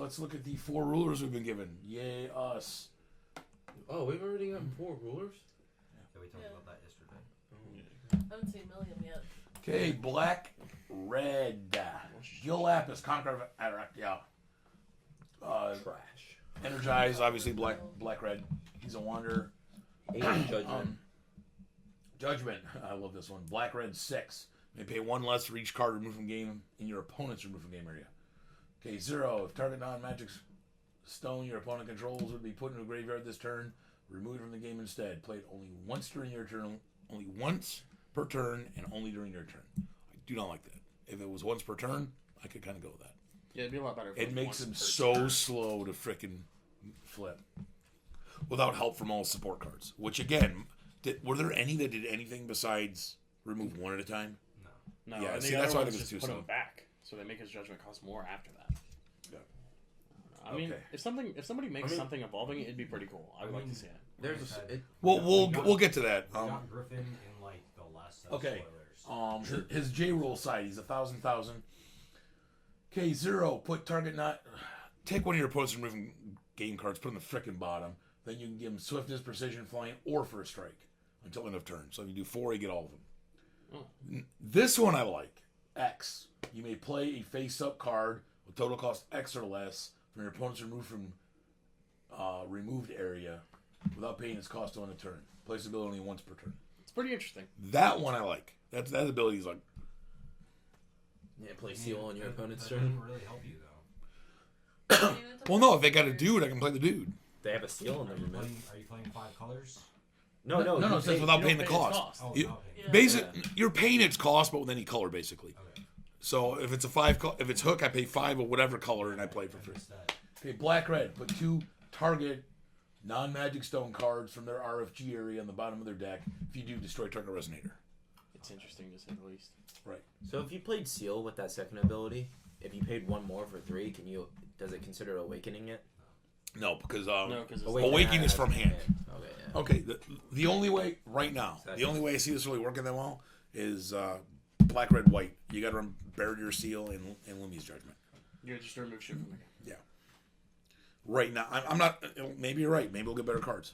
let's look at the 4 rulers we've been given. Yay, us. Oh, we've already gotten 4 rulers? Yeah, we talked about that yesterday. I haven't seen Milliam yet. Okay, black, red. Gil Lapis, Conqueror of Atarak. Trash. Energize, obviously black, red. He's a wanderer. 8 judgment. Judgment. I love this one. Black, red, 6. May pay 1 less for each card removed from game in your opponent's removed from game area. Okay, 0. If target non-magic stone your opponent controls would be put into a graveyard this turn, removed from the game instead. Played only once during your turn, only once per turn, and only during your turn. I do not like that. If it was once per turn, I could kind of go with that. Yeah, it'd be a lot better. If It was makes once him per so turn. slow to frickin' flip. Without help from all support cards. Which, again, were there any that did anything besides remove 1 at a time? No, Yeah, and see, the that's other why I ones think it's just too put slow. him back, so they make his judgment cost more after that. Yeah. I mean, Okay. if somebody makes something evolving, it'd be pretty cool. I would like to see it. There's a... We'll get to that. We got Griffin in like the last set of Okay. spoilers. His J rule side, he's 1,000. Okay, 0. Put target not. Take one of your opponent's removing game cards, put on the frickin' bottom. Then you can give him swiftness, precision, flying, or first strike until end of turn. So if you do 4, you get all of them. This one I like. X. You may play a face-up card with total cost X or less from your opponent's removed area without paying its cost on a turn. Place ability only once per turn. It's pretty interesting. That one I like. That ability is like. Yeah, play seal on your opponent's that turn. doesn't really help you though. Well, no, if they got a dude, I can play the dude. They have a seal on Are them. you man. playing 5 colors? No. No, you it says pay- without you paying don't the pay its cost. cost. Oh, You- okay. Yeah. Basic, you're paying its cost, but with any color, basically. Okay. So if it's a 5, if it's hook, I pay 5 of whatever color, and I play for I free. missed that. Okay, black red. Put 2 target non-magic stone cards from their RFG area on the bottom of their deck. If you do, destroy target resonator. It's interesting to say the least. Right. So if you played seal with that second ability, if you paid 1 more for 3, does it consider awakening it? No, because No, because it's Awakening is from hand. Okay, yeah. Okay, the only way right now, the only way I see this really working that well is black, red, white. You got to bury your seal in Lumi's Judgment. you just remove shit from the game. Right now, I'm not. Maybe you're right. Maybe we'll get better cards,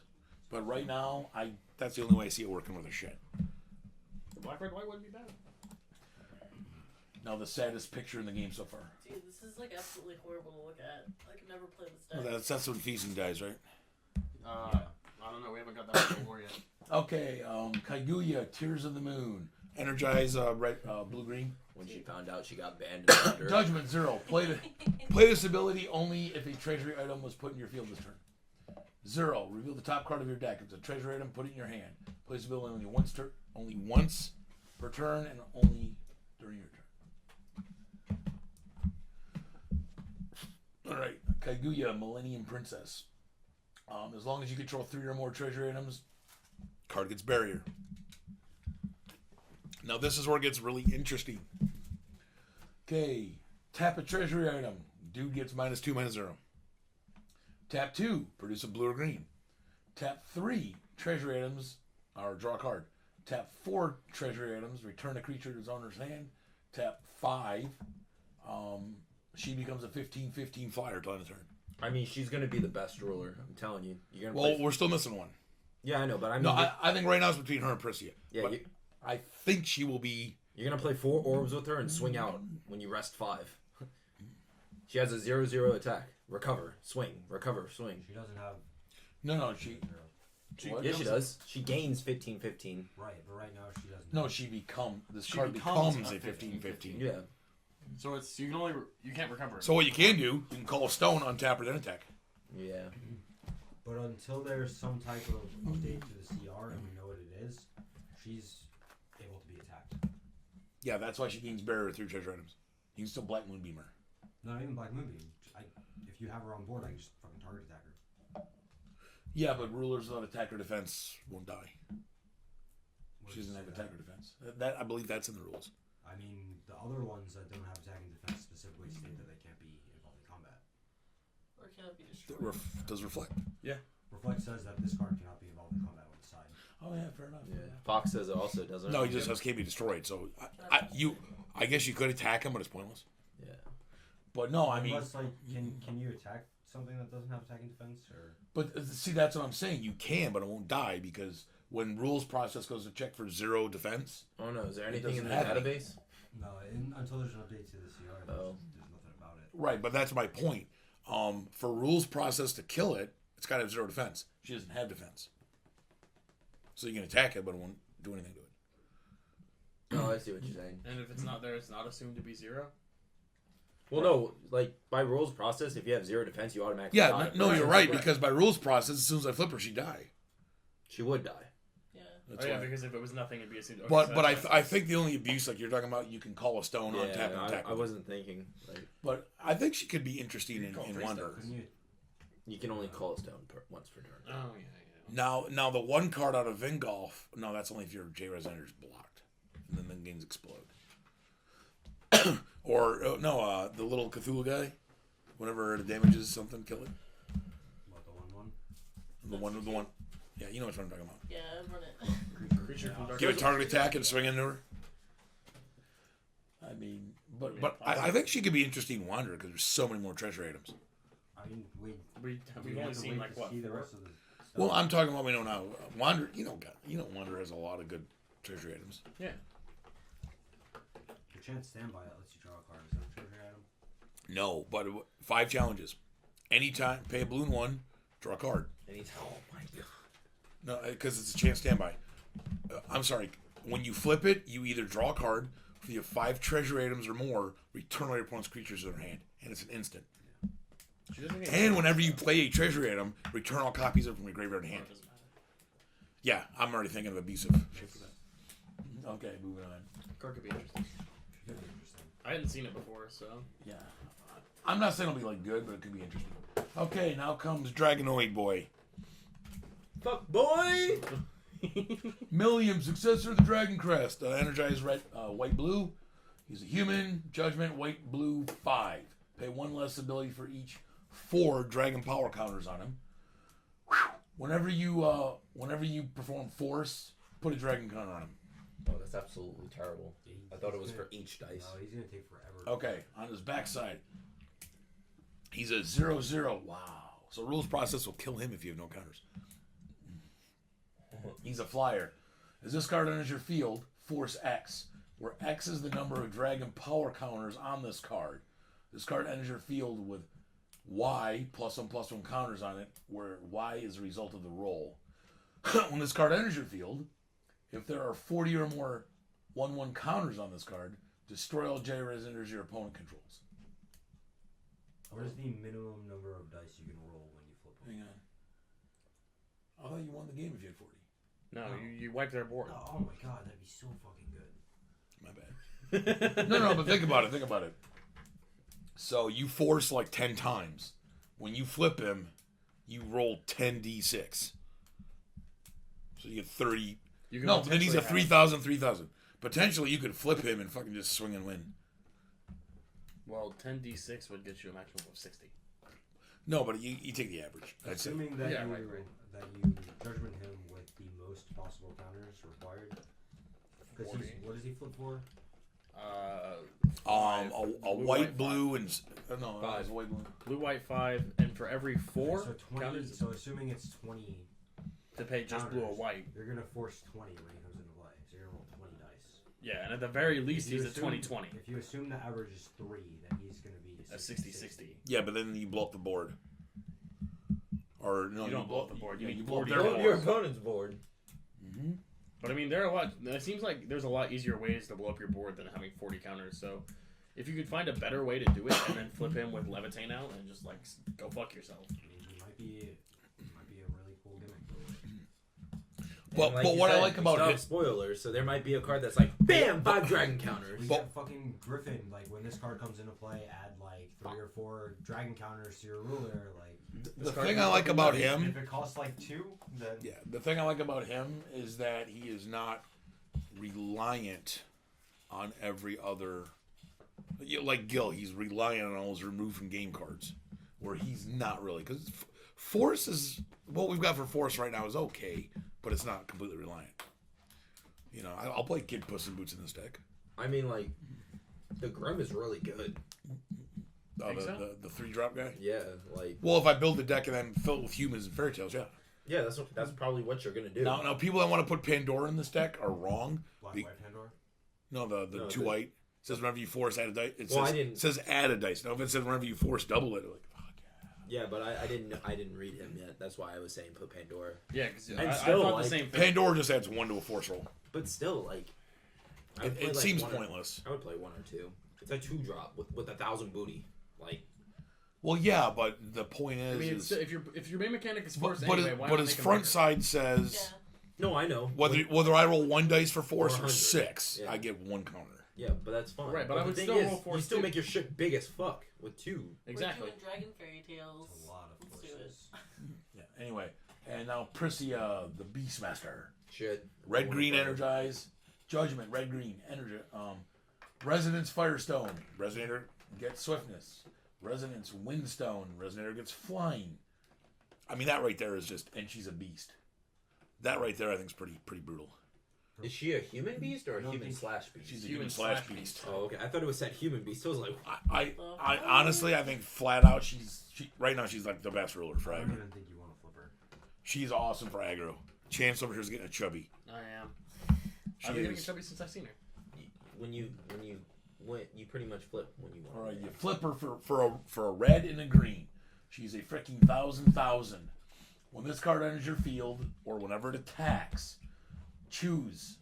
but right now, that's the only way I see it working with a shit. The black, red, white wouldn't be bad. Now the saddest picture in the game so far. Dude, this is like absolutely horrible to look at. I could never play this Well, deck. that's when Feasting dies, right? I don't know. We haven't got that far in the war yet. Okay, Kaguya, Tears of the Moon, Energize, red, blue, green. When she found out she got banned in Thunder. Judgment 0. Play this ability only if a treasury item was put in your field this turn. 0. Reveal the top card of your deck. If it's a treasury item, put it in your hand. Play this ability only once per turn and only during your turn. Alright, Kaguya, Millennium Princess. As long as you control 3 or more treasury items, card gets barrier. Now this is where it gets really interesting. Okay, tap a treasury item. Dude gets -2, -0. Tap 2, produce a blue or green. Tap 3, treasury items, or draw a card. Tap 4, treasury its return a creature to its owner's hand. Tap 5, she becomes a 15/15 flyer till end of turn. I mean, she's gonna be the best ruler. I'm telling you. You're gonna Well, play... we're still missing one. Yeah, I know, but I mean, No, I think right now it's between her and Priscia. yeah, But I think she will be. you're gonna play 4 orbs with her and swing out when you rest 5. She has a 0/0 attack. Recover, swing, recover, swing. She doesn't have. No, she. What? Yeah, she does. She gains 15/15. Right, but right now she doesn't. No, she become. This She card becomes becomes a a 15/15. Yeah. So it's you can't recover it. So what you can do, you can call a stone, untap her, then attack. Yeah. But until there's some type of update to the CR and we know what it is, she's able to be attacked. Yeah, that's why she gains barrier through treasure items. You can still Black Moonbeam her. Not even Black Moonbeam. If you have her on board, I can just fucking target attack her. Yeah, but rulers without attack or defense won't die. What She doesn't does have it attack say? or defense. That I believe that's in the rules. I mean, the other ones that don't have attack and defense specifically state that they can't be involved in combat. Or can it be destroyed? Does reflect. Reflect says that this card cannot be involved in combat on the side. Oh yeah, fair enough. Yeah. Fox says it also doesn't. No, he just says can't be destroyed. So I guess you could attack him, but it's pointless. Yeah. But no, I mean, Unless, like, can you attack something that doesn't have attacking defense? Or but see, that's what I'm saying. You can, but it won't die because when rules process goes to check for 0 defense. Oh no, is there It anything in the doesn't have any. database? no, until there's an update to the CR, there's nothing about it. Right, but that's my point. For rules process to kill it, it's got to have 0 defense. She doesn't have defense. So you can attack it, but it won't do anything to it. Oh, I see what you're saying. And if it's not there, it's not assumed to be 0. Well, no, like by rules process, if you have 0 defense, you automatically Yeah, die. no, you're right, because by rules process, as soon as I flip her, she'd die. She would die. Yeah. That's Oh yeah, why. because if it was nothing, it'd be assumed. Okay, But so but that's I think the only abuse, like you're talking about, you can call a stone on tap and attack. I wasn't thinking. Like, But I think she could be interesting in call free Wonder. Couldn't you? you can only call a stone once per turn. Oh yeah. Now the one card out of Vingolf, no, that's only if your J-Res Ender's blocked, and then the games explode. Or the little Cthulhu guy, whenever it damages something, kill it. What, the 1/1? The one. Yeah, you know what I'm talking about. Yeah, run it. Creature from Dark. Give a target attack and swing into her. I mean, but I think she could be interesting in Wander because there's so many more treasure items. I mean, We've we only have to seen wait like to what? see the 4? rest of the stuff. Well, I'm talking about we know now. Wander, Wander has a lot of good treasure items. Yeah. Your chance standby that lets you draw a card. Is that a treasure item? No, but 5 challenges. Anytime, pay a balloon 1, draw a card. Oh my god. No, because it's a chance standby. I'm sorry. When you flip it, you either draw a card. If you have 5 treasure items or more, return all your opponent's creatures to their hand, and it's an instant. She doesn't get And whenever you play a treasure item, return all copies of it from your graveyard to Oh, hand. it doesn't matter. Yeah, I'm already thinking of abusive shit for that. Okay, moving on. Card could be interesting. Could be interesting. I hadn't seen it before, so. Yeah. I'm not saying it'll be like good, but it could be interesting. Okay, now comes Dragonoid Boy. Fuck boy! Millium, successor of the Dragon Crest. Energized red, white, blue. He's a human. Judgment, white, blue, 5. Pay 1 less ability for each 4 dragon power counters on him. Whenever you perform force, put a dragon counter on him. Oh, that's absolutely terrible. I thought it was for each dice. No, he's gonna take forever. Okay, on his backside, he's a 0/0. Wow. So rules process will kill him if you have no counters. He's a flyer. As this card enters your field, force X, where X is the number of dragon power counters on this card. This card enters your field with Y +1/+1 counters on it, where Y is the result of the roll. When this card enters your field, if there are 40 or more 1/1 counters on this card, destroy all J-Res enters your opponent controls. What is the minimum number of dice you can roll when you flip them? Hang on. I thought you won the game if you had 40. No, you wipe their board. Oh my god, that'd be so fucking good. My bad. No, but think about it. So you force like 10 times. When you flip him, you roll 10d6. So you get 30. You can No, then he's a potentially 3,000. Potentially you could flip him and fucking just swing and win. Well, 10d6 would get you a maximum of 60. No, but you take the average. That's it. Assuming that Yeah, you right. that you judgment him with the most possible counters required. Because 40. what does he flip for? A Blue, white, white, blue, and no, Five. it's a white, blue. blue, white, 5, and for every 4 So 20. counters So assuming it's 20, to pay just blue or counters. white. you're gonna force 20 when he comes into play. So you're gonna roll 20 dice. Yeah, and at the very least, If you he's a assume- 20-20. If you assume the average is 3, then he's gonna be A 60-60. Yeah, but then you blow up the board. Or no, You don't blow up the board, you need blow up 40 their or Blow up board. your opponent's board. Mm-hmm. But I mean, there are a lot. It seems like there's a lot easier ways to blow up your board than having 40 counters. So, if you could find a better way to do it, and then flip him with Levitate out, and just like go fuck yourself. I mean, he might be a really cool gimmick. Well, And like but you what I said, like we about still have it, spoilers, so there might be a card that's like, BAM! 5 dragon counters. We But- got fucking Griffin. Like when this card comes into play, add like 3 or 4 dragon counters to your ruler. Like the thing I like about and him, if it costs like 2, then yeah, the thing I like about him is that he is not reliant on every other. Like Gil, he's reliant on all his removed from game cards, where he's not really, because force is what we've got for force right now is okay, but it's not completely reliant. You know, I'll play Kid Puss in Boots in this deck. I mean, like, the Grim is really good. Think so? The 3-drop guy. Yeah, like Well, if I build a deck and then fill it with humans and fairy tales, yeah. yeah, that's probably what you're gonna do. Now, people that want to put Pandora in this deck are wrong. Black, Be- white Pandora. No, the No, 2 the- white. It says whenever you force, add a dice. It Well, says, I didn't- says add a dice. Now, if it says whenever you force, double it, like, fuck Yeah, but I didn't reid him yet. That's why I was saying put Pandora. Yeah, because And I still, thought like, the same yeah. thing. Pandora just adds 1 to a force roll. But still, like, I would It, play, it like, seems one or- pointless. I would play 1 or 2. It's a 2-drop with 1,000 booty. Like, Well, yeah, but the point I is, mean, it's, if your main mechanic is force but, anyway, why but not his make him front bigger? side says Yeah. no, I know. whether I roll 1 dice for force or 100. 6, Yeah. I get 1 counter. Yeah, but that's fine. Right, but I the would thing still is, roll force you still too. make your shit big as fuck with 2. Exactly. We're doing Dragon Fairy Tales. It's a lot of Let's do it. forces. Yeah. Anyway, and now Priscia, the Beastmaster. Shit. Red green energize, judgment. Red green energy. Resonance Firestone. Resonator gets swiftness. Resonance Windstone. Resonator gets flying. I mean that right there is just, and she's a beast. That right there I think is pretty brutal. Is she a human beast or a I don't human think- slash beast? She's a Human human slash slash beast. Oh, okay. I thought it was said human beast. I was like, I honestly I think flat out she right now she's like the best ruler for I don't aggro. even think you want to flip her. She's awesome for aggro. Chance over here is getting a chubby. I am. She I've been getting is. chubby since I've seen her. when you went, you pretty much flip when you want. All right, you flip her for a red and a green. She's a freaking thousand. When this card enters your field or whenever it attacks, choose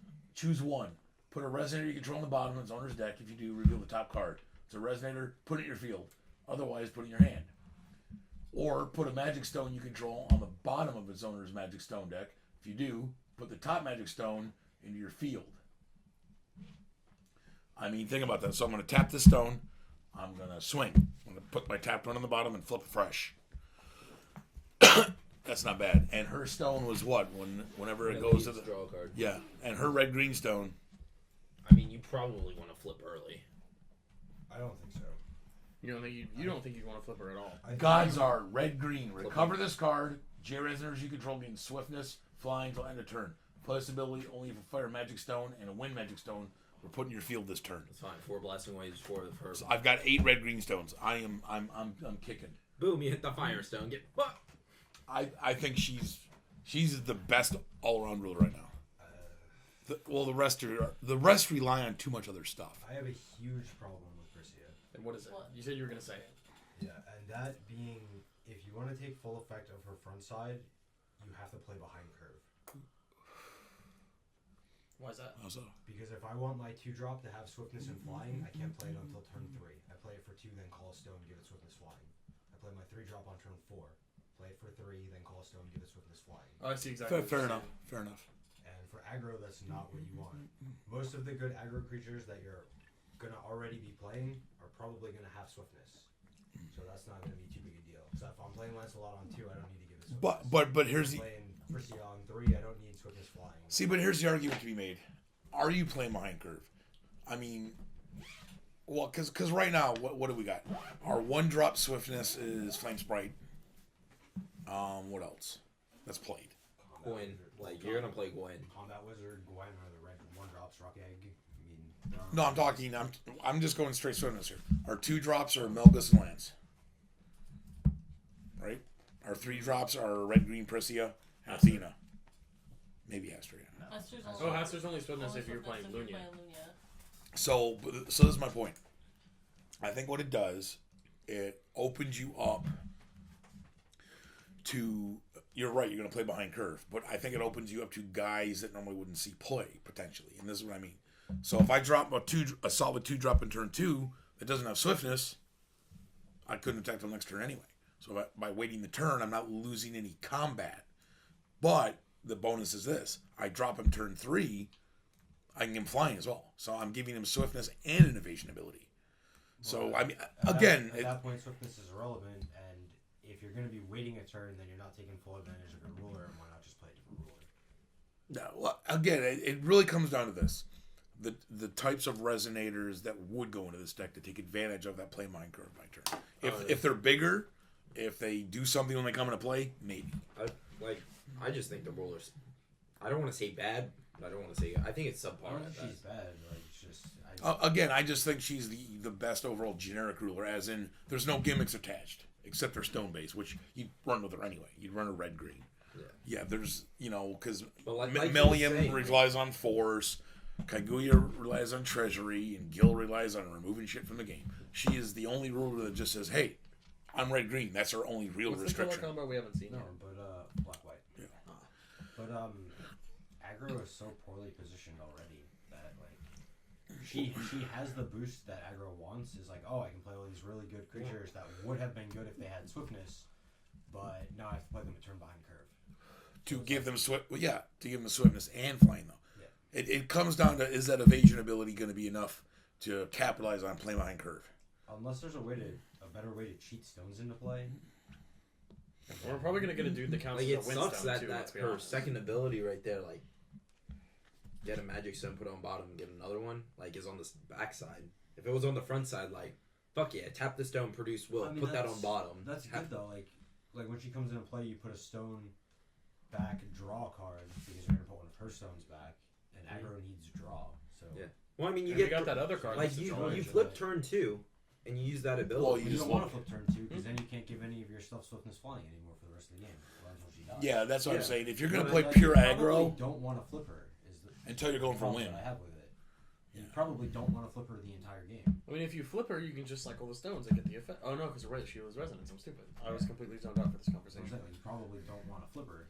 one. Put a resonator you control on the bottom of its owner's deck. If you do, reveal the top card. It's a resonator. Put it in your field. Otherwise, put it in your hand. Or put a magic stone you control on the bottom of its owner's magic stone deck. If you do, put the top magic stone into your field. I mean, think about that. So I'm going to tap this stone. I'm going to swing. I'm going to put my tapped one on the bottom and flip it fresh. That's not bad. And her stone was what? Whenever it goes to the... draw a card. Yeah. And her red-green stone... I mean, you probably want to flip early. I don't think so. You don't think you'd want to flip her at all. I think Gods are red-green. Recover this card. J resonators you control gain swiftness, flying till end of turn. Play this ability only if a fire magic stone and a wind magic stone were put in your field this turn. It's fine. 4 blasting waves, 4 of her. So I've got 8 red-green stones. I'm kicking. Boom! You hit the firestone. Get fucked. I think she's the best all-around ruler right now. The rest rely on too much other stuff. I have a huge problem with Priscia. And what is it? What? You said you were gonna say it. Yeah, and that being, if you want to take full effect of her front side, you have to play behind curve. Why is that? Also, Because if I want my 2-drop to have swiftness and flying, I can't play it until turn 3. I play it for 2, then call a stone, give it swiftness flying. I play my 3-drop on turn 4. Play it for 3, then call a stone, give it swiftness flying. Oh, I see exactly. fair what you're enough. Fair enough. And for aggro, that's not what you want. Most of the good aggro creatures that you're gonna already be playing are probably gonna have swiftness. So that's not gonna be too big a deal. So if I'm playing Lancelot on 2, I don't need to give it swiftness. But here's If the I'm playing Priscia on 3, I don't need swiftness flying. see. But here's the argument to be made. Are you playing behind curve? I mean, well, because right now, what do we got? Our 1-drop swiftness is Flame Sprite. What else? That's played. Gwen. Like, you're gonna play Gwen. Combat Wizard, Gwen, or the red 1-drops, Rock Egg. I mean, there aren't- No, I'm talking. I'm just going straight swiftness here. Our 2-drops are Melgus and Lance. Right. Our 3-drops are Red, Green, Priscia, and Athena. Maybe Astria. Hester's saying. Oh, Hester's only swiftness if you're playing Lunia. So this is my point. I think what it does, it opens you up to. You're right. You're going to play behind curve, but I think it opens you up to guys that normally wouldn't see play potentially, and this is what I mean. So if I drop a solid 2-drop in turn 2 that doesn't have swiftness, I couldn't attack till next turn anyway. So by waiting the turn, I'm not losing any combat. But the bonus is this: I drop him turn 3, I can get him flying as well. So I'm giving him swiftness and an evasion ability. So I mean, again, at that point, swiftness is irrelevant, and if you're going to be waiting a turn, then you're not taking full advantage of your ruler, and why not just play a different ruler? no, well, again, it really comes down to this: the types of resonators that would go into this deck to take advantage of that play mind curve by turn. If they're bigger, if they do something when they come into play, maybe. I just think the rulers. I don't want to say bad, but I don't want to say. I think it's subpar. I don't At think best. she's bad. Like, it's just, I Again, I just think she's the best overall generic ruler, as in there's no gimmicks attached except her stone base, which you'd run with her anyway. You'd run a red green. Yeah, there's because But like you were Milliam saying, relies on force, Kaguya relies on treasury, and Gil relies on removing shit from the game. She is the only ruler that just says, "Hey, I'm red green." That's her only real What's the color restriction. combo we haven't seen No, yet? but black white. Yeah. But aggro is so poorly positioned already that like she has the boost that aggro wants. Is like, oh, I can play all these really good creatures that would have been good if they had swiftness, but now I have to play them a turn behind curve. To give them to give them swiftness and flying though. Yeah. It comes down to, is that evasion ability going to be enough to capitalize on play behind curve? Unless there's a better way to cheat stones into play. We're probably gonna get a dude that counts like as it a sucks windstone that too. Let's be her honest. second ability right there, like get a magic stone put on bottom, get another one, like is on the back side. If it was on the front side, like fuck yeah, tap the stone, produce will, I mean, put that that's- on bottom. That's good though. Like when she comes into play, you put a stone back, draw a card because you're gonna put one of her stones back, and aggro needs draw. So Yeah. Well, I mean, you And we get got that other card. like that's you destroyed. flip turn 2, and you use that ability. Well, you you just don't want to look. flip turn 2 because then you can't give any of your stuff swiftness flying anymore for the rest of the game. Well, that's what she does. Yeah, that's what I'm Yeah. saying. If you're going to Well, play Like, pure you probably aggro don't want to flip her. Is the until you're going for a problem win. that I have with it. You Yeah. probably don't want to flip her the entire game. I mean, if you flip her, you can just cycle the stones and get the effect. Oh no, because she was resonance. I'm stupid. I was completely zoned out for this So I'm conversation. saying, like, you probably don't want to flip her.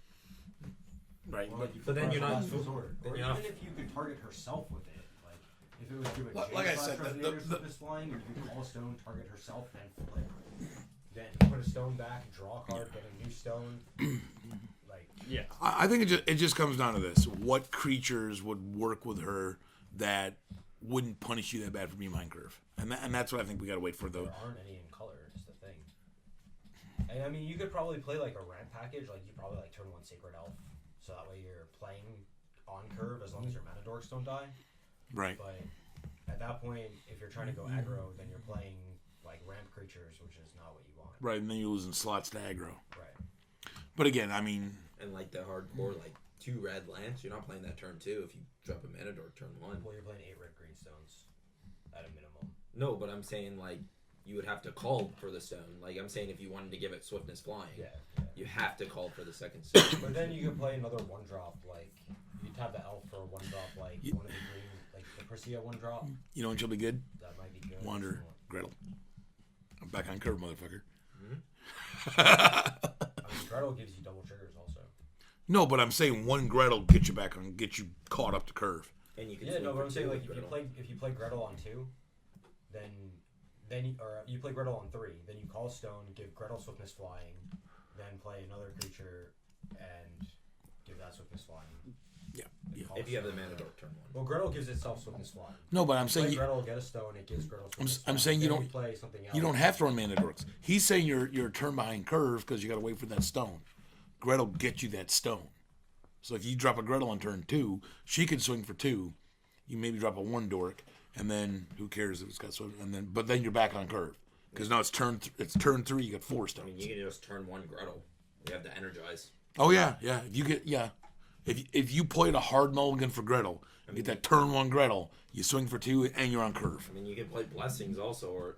Right. Or, But like, you but flip then her you're as a not- last resort. then Or you're even not- if you could target herself with it. Like, if it was do a Like I said, the swiftness flying, or you could call a stone, target herself, then flip. Then put a stone back, draw a card, get a new stone. Like, Yeah. I think it just comes down to this: what creatures would work with her that wouldn't punish you that bad for being behind curve? And that's what I think we got to wait for there though. aren't any in color, is the thing. And I mean, you could probably play like a ramp package, like you probably like turn 1 Sacred Elf, so that way you're playing on curve as long as your mana dorks don't die. Right. But at that point, if you're trying to go aggro, then you're playing like ramp creatures, which is not what you want. Right, and then you're losing slots to aggro. Right. But again, I mean, and like the hardcore, like 2 red lands, you're not playing that turn 2 if you drop a mana dork turn 1. Well, you're playing 8 red green stones at a minimum. No, but I'm saying like you would have to call for the stone. Like I'm saying, if you wanted to give it swiftness flying, Yeah. you have to call for the second stone. But then you can play another 1-drop, like you tap the elf for a 1-drop, like Yeah. one of the green, like the Persia 1-drop. you know what you'll be good? That might be good. Wander, Gretel. I'm back on curve, motherfucker. I mean, Gretel gives you double triggers also. No, but I'm saying one Gretel get you caught up to curve. And you can Yeah, swing no, for but I'm 2 saying like with if you play Gretel on 2, then you play Gretel on 3, then you call stone, give Gretel swiftness flying, then play another creature and give that swiftness flying. Yeah, Then yeah. call if you have the stone. mana dork turn 1. Well, Gretel gives itself swiftness flying. No, but I'm Play saying Gretel, get a stone, it gives Gretel swiftness I'm flying. saying you Then don't- play something else. you don't have to run mana dorks. He's saying you're a turn behind curve because you got to wait for that stone. Gretel get you that stone. So if you drop a Gretel on turn 2, she can swing for 2. You maybe drop a 1 dork, and then who cares if it's got swing? But then you're back on curve because now it's turn 3. You got 4 I mean, stones. you can just turn 1 Gretel. You have to energize. Oh yeah. If you get if you played a hard mulligan for Gretel, you get that turn 1 Gretel. You swing for 2, and you're on curve. I mean, you can play blessings also, or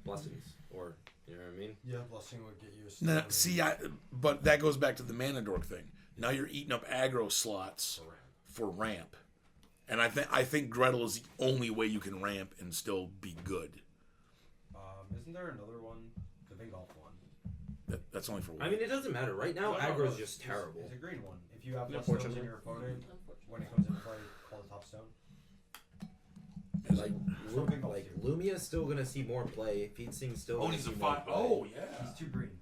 blessings, or you know what I mean. Yeah, blessing would get you a No, stone. see, but that goes back to the mana dork thing. Now you're eating up aggro slots for ramp, and I think Gretel is the only way you can ramp and still be good. Isn't there another one? The big golf one. That's only for one. I mean, it doesn't matter. Right now, No, aggro is It's- just terrible. It's a green one. If you have Yeah, less stones fortune. in your opponent, Unfortunately. when it comes into play, call the top stone. Like, Something else like too. Lumia's still gonna see more play. Feedsing's still gonna see more play. Oh yeah. He's 2 green.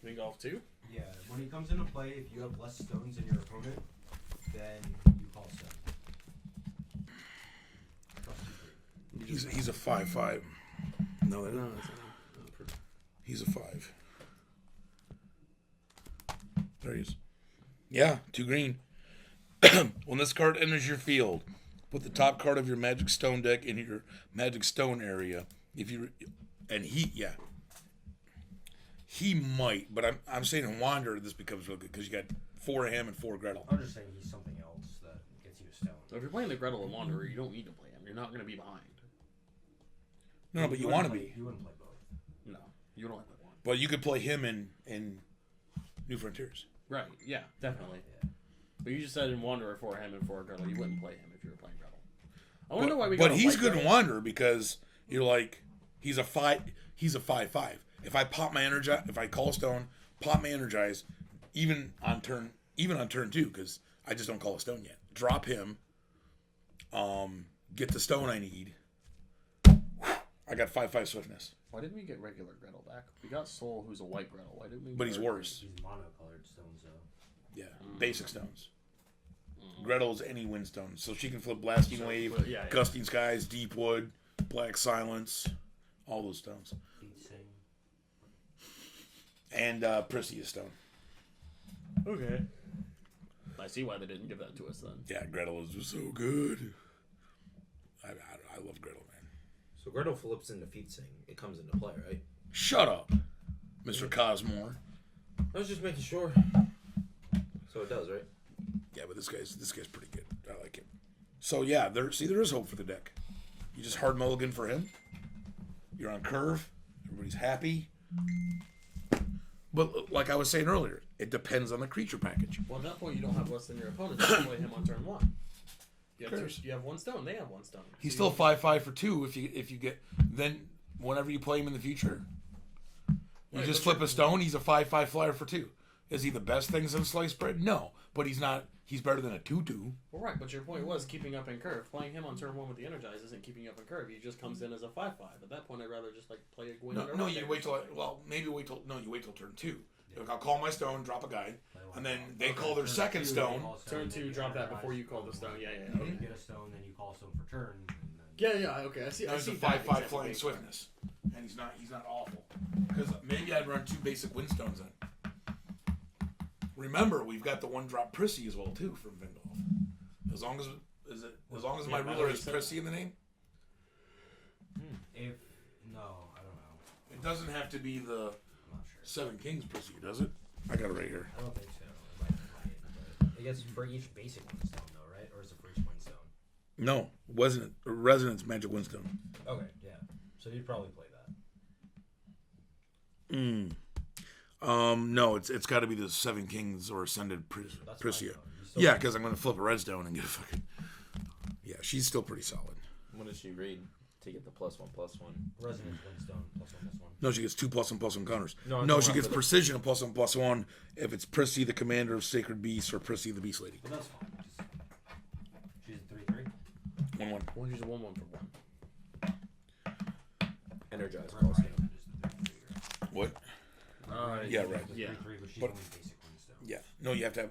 Big golf too. Yeah, when he comes into play, if you have less stones in your opponent, then you call stone. Plus 2 green. He's a 5/5. No, he's a 5. There he is. Yeah, 2 green. When this card enters your field, put the top card of your Magic Stone deck in your Magic Stone area. He might, but I'm saying in Wander this becomes real good because you got 4 of him and 4 Gretel. I'm just saying he's something else that gets you a stone. So if you're playing the Gretel and Wanderer, you don't need to play him. You're not going to be behind. No, but you want to be. You wouldn't play both. No, you would only play one. But you could play him in New Frontiers. Right? Yeah, definitely. Yeah. But you just said in Wanderer for him and for Gretel, you wouldn't play him if you were playing Gretel. I want to know why we. But got a he's white good in Gretel. Wanderer because you're like he's a 5/5. If I pop my energize, if I call stone, pop my energize, even on turn 2, because I just don't call a stone yet. Drop him. Get the stone I need. I got 5/5 swiftness, Why didn't we get regular Gretel back? We got Soul, who's a white Gretel. Why didn't we? but he's get- worse. He's monocolored stones, though. Yeah, basic stones. Gretel's any wind stone, so she can flip Blasting Wave, yeah, yeah. Gusting Skies, Deep Wood, Black Silence, all those stones, Feet sing. and Prissy is stone. Okay. I see why they didn't give that to us then. Yeah, Gretel is just so good. I love Gretel, man. So Gretel flips into feet sing. It comes into play, right? Shut up, Mr. Cosmore. I was just making sure. So it does, right? Yeah, but this guy's pretty good. I like him. So yeah, there is hope for the deck. You just hard mulligan for him. You're on curve. Everybody's happy. But like I was saying earlier, it depends on the creature package. Well, at that point, you don't have less than your opponent. You can play him on turn 1. You have one stone. They have one stone. He's still 5/5 for 2 if you get then whenever you play him in the future. You Right, just but flip a stone, he's a 5/5 flyer for 2. Is he the best things in sliced bread? No. But he's not he's better than a 2/2. Well, right, but your point was keeping up in curve. Playing him on turn 1 with the Energize isn't keeping up in curve. He just comes in as a 5/5. At that point, I'd rather just like play a Gwyn. No, you wait till you wait till turn 2. Like, I'll call my stone, drop a guy, and then they call their second stone. Turn 2, drop that before you call the stone. Yeah. And then you get a stone, then you call a stone for turn. And then... Yeah. Okay, I see. He's a 5/5 flying swiftness, and he's not awful. Because maybe I'd run 2 basic windstones in. Remember, we've got the 1-drop Prissy as well too from Vindolf. As long as my ruler has Prissy in the name, If no, I don't know. it doesn't have to be the I'm not sure. 7 Kings Prissy, does it? I got it right here. I don't think so. It might be but I guess for each basic one stone though, right? Or is it for each one stone? No, Resonance Magic Windstone. Okay, yeah. So you'd probably play that. No, it's got to be the 7 Kings or Ascended That's Prissia. fine, though. You still Yeah, play- because I'm going to flip a redstone and get a fucking. Yeah, she's still pretty solid. What does she read to get the +1/+1? Resonance Windstone +1/+1. No, she gets 2+1/+1 counters. No, I'm No, talking she about gets for the- precision and +1/+1 if it's Prissy, the commander of Sacred Beasts, or Prissy, the Beast Lady. But that's fine. She's a 3/3. 1/1. Well, he's a 1/1 for 1. Energize Right, call right. stone. It is the 3/3, What? right? Yeah, right. The Yeah. 3/3, but she's But- only basic Windstone. Yeah. No, you have to have.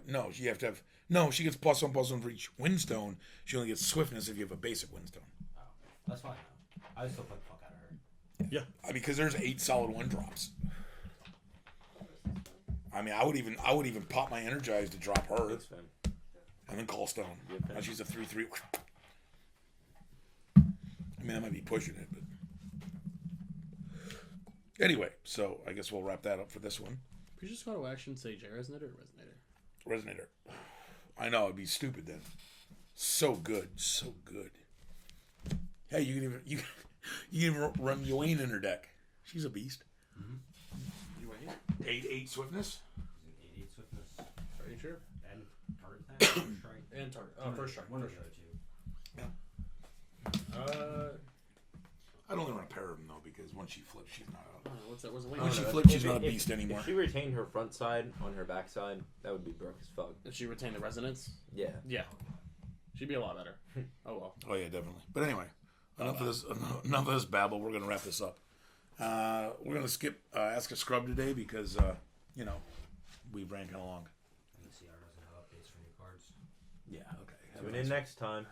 No, she gets +1/+1 for each Windstone. She only gets Swiftness if you have a basic Windstone. Oh, that's fine though. I would still play the fuck out of her. Yeah. I mean, because there's 8 solid 1-drops. I mean, I would even pop my Energize to drop her That's fine. and then call Stone. Yep. Now she's a 3/3. I mean, I might be pushing it, but anyway. So I guess we'll wrap that up for this one. Could you just go to action and say Resonator or Resonator? Resonator. I know it'd be stupid then. So good, so good. Hey, you can even run Ywain in her deck. She's a beast. You wait. 8/8 swiftness. She's an 8/8 Swiftness. Are you sure? And target attack. First strike. And target. Oh, first strike. One of First the strike. other two. I'd only run a pair of them though, because once she flips, she's not. What's that? What's the When wing? she no, flips, if- she's not a if- beast anymore. If she retained her front side on her back side, that would be broke as fuck. Did she retain the resonance? Yeah. Yeah. She'd be a lot better. Oh well. Oh yeah, definitely. But anyway, enough of this babble. We're gonna wrap this up. We're gonna skip Ask a Scrub today because we ran kind of long. And the CR doesn't have updates for new cards. Yeah. Okay. Tune in next time.